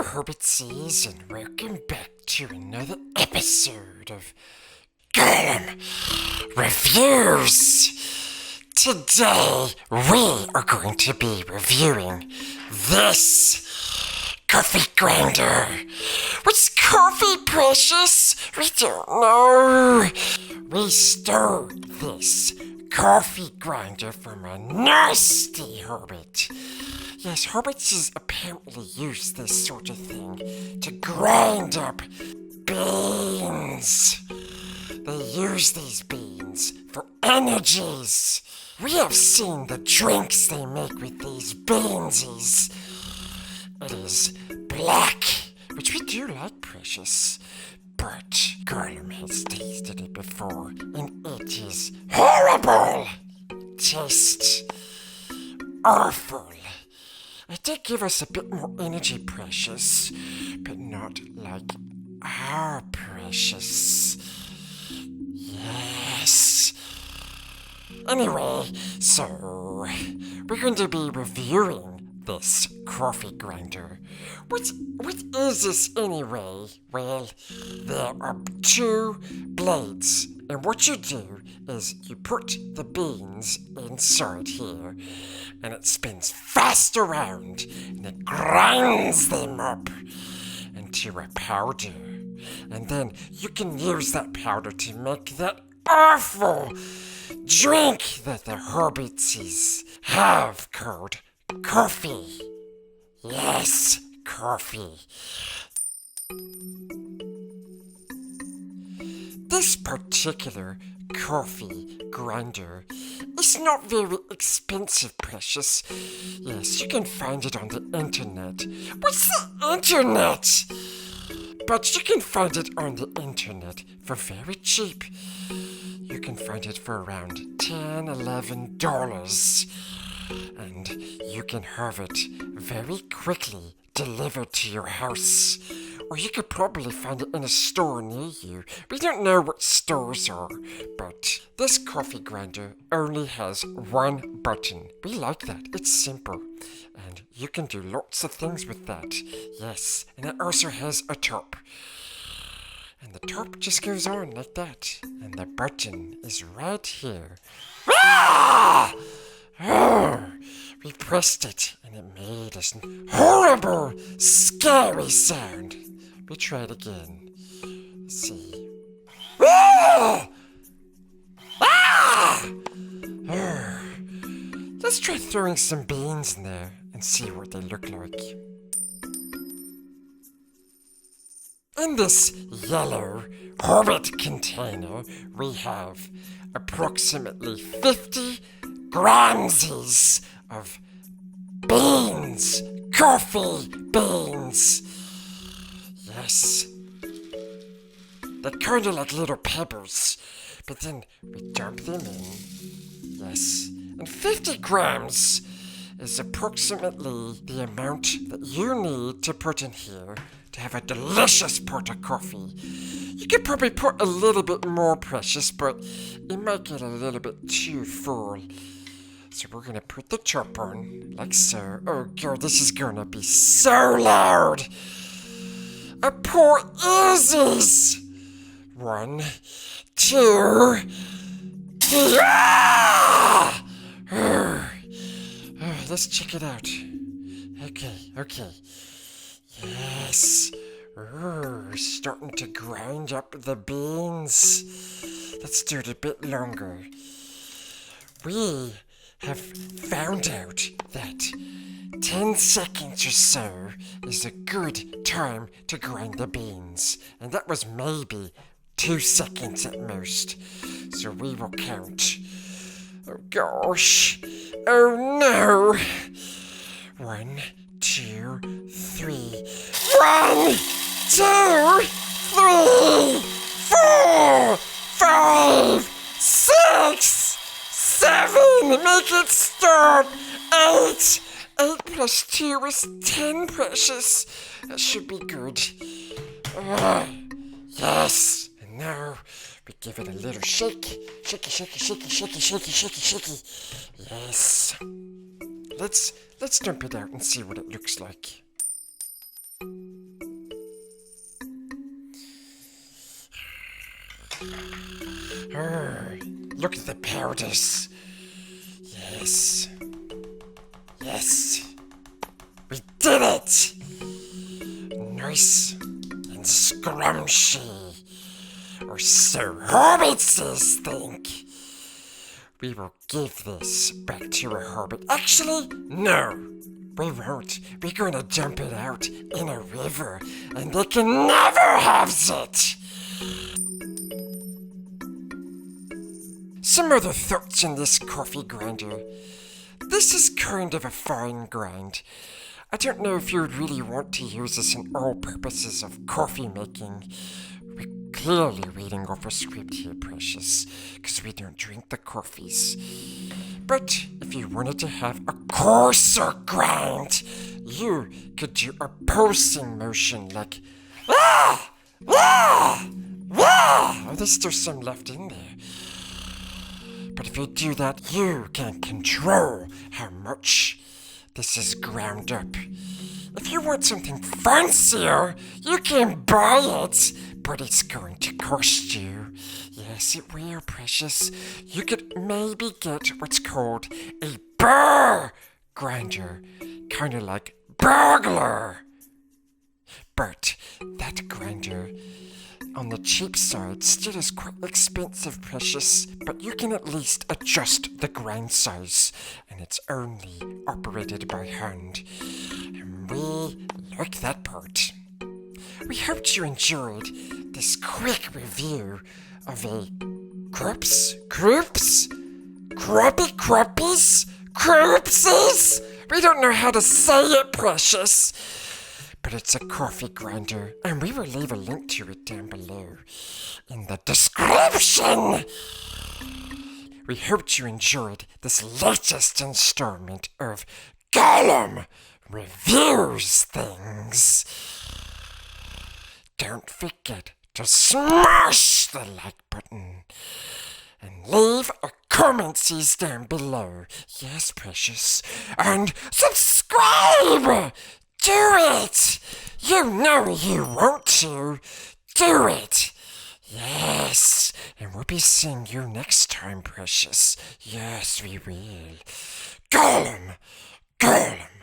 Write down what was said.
Herbitsies, and welcome back to another episode of Gollum Reviews. Today, we are going to be reviewing this coffee grinder. Was coffee precious? We don't know. We stole this coffee grinder from a nasty hobbit. Yes, hobbits apparently use this sort of thing to grind up beans. They use these beans for energies. We have seen the drinks they make with these beansies. It is black, which we do like, precious. But Gollum has tasted it before, and it is horrible. Tastes awful. It did give us a bit more energy, precious, but not like our precious. Yes. Anyway, so we're going to be reviewing this coffee grinder. What is this anyway? Well, there are two blades, and what you do is you put the beans inside here, and it spins fast around, and it grinds them up into a powder. And then you can use that powder to make that awful drink that the hobbitses have called coffee. Yes, coffee. This particular coffee grinder is not very expensive, precious. Yes, you can find it on the internet. What's the internet? But you can find it on the internet for very cheap. You can find it for around $10, $11. And you can have it very quickly delivered to your house. Or you could probably find it in a store near you. We don't know what stores are, but this coffee grinder only has one button. We like that. It's simple. And you can do lots of things with that. Yes, and it also has a top. And the top just goes on like that. And the button is right here. Ah! Oh, we pressed it, and it made this horrible, scary sound. We try it again. Let's see. Ah! Ah! Oh. Let's try throwing some beans in there and see what they look like. In this yellow Hobbit container, we have approximately 50 grams of beans, coffee beans. Yes. They're kind of like little pebbles, but then we dump them in. Yes. And 50 grams is approximately the amount that you need to put in here to have a delicious pot of coffee. You could probably put a little bit more, precious, but it might get a little bit too full. So we're gonna put the top on, like so. Oh god, this is gonna be so loud! I pour easies! 1, 2, 3. Ah! Oh, let's check it out. Okay. Yes. Oh, starting to grind up the beans. Let's do it a bit longer. We have found out that 10 seconds or so is a good time to grind the beans. And that was maybe 2 seconds at most. So we will count. Oh gosh. Oh no. 1, 2, 3. 1, 2, 3, 4, 5, 6, 7. Make it stop. 8. 8 plus 2 is 10, precious. That should be good. Yes. And now we give it a little shake. Shaky. Yes. Let's dump it out and see what it looks like. Oh, look at the powders. Yes. Yes. We did it! Nice and scrumptious. Or so hobbitses think. We will give this back to a hobbit. Actually, no. We won't. We're gonna dump it out in a river, and they can never have it. Some other thoughts on this coffee grinder. This is kind of a fine grind. I don't know if you would really want to use this in all purposes of coffee making. We're clearly reading off a script here, Precious, because we don't drink the coffees. But if you wanted to have a coarser grind, you could do a pulsing motion like, ah, ah, ah. Oh, there's still some left in there. But if you do that, you can control how much this is ground up. If you want something fancier, you can buy it, but it's going to cost you. Yes, it will, Precious. You could maybe get what's called a burr grinder, kind of like burglar. But that grinder, on the cheap side, still is quite expensive, Precious, but you can at least adjust the grind size, and it's only operated by hand. And we like that part. We hoped you enjoyed this quick review of a KRUPS? KRUPSes? We don't know how to say it, Precious. But it's a coffee grinder, and we will leave a link to it down below in the description. We hoped you enjoyed this latest installment of Gollum Reviews Things. Don't forget to smash the like button and leave a comment down below. Yes, Precious. And subscribe! Do it! You know you want to. Do it! Yes! And we'll be seeing you next time, Precious. Yes, we will. Gollum! Gollum!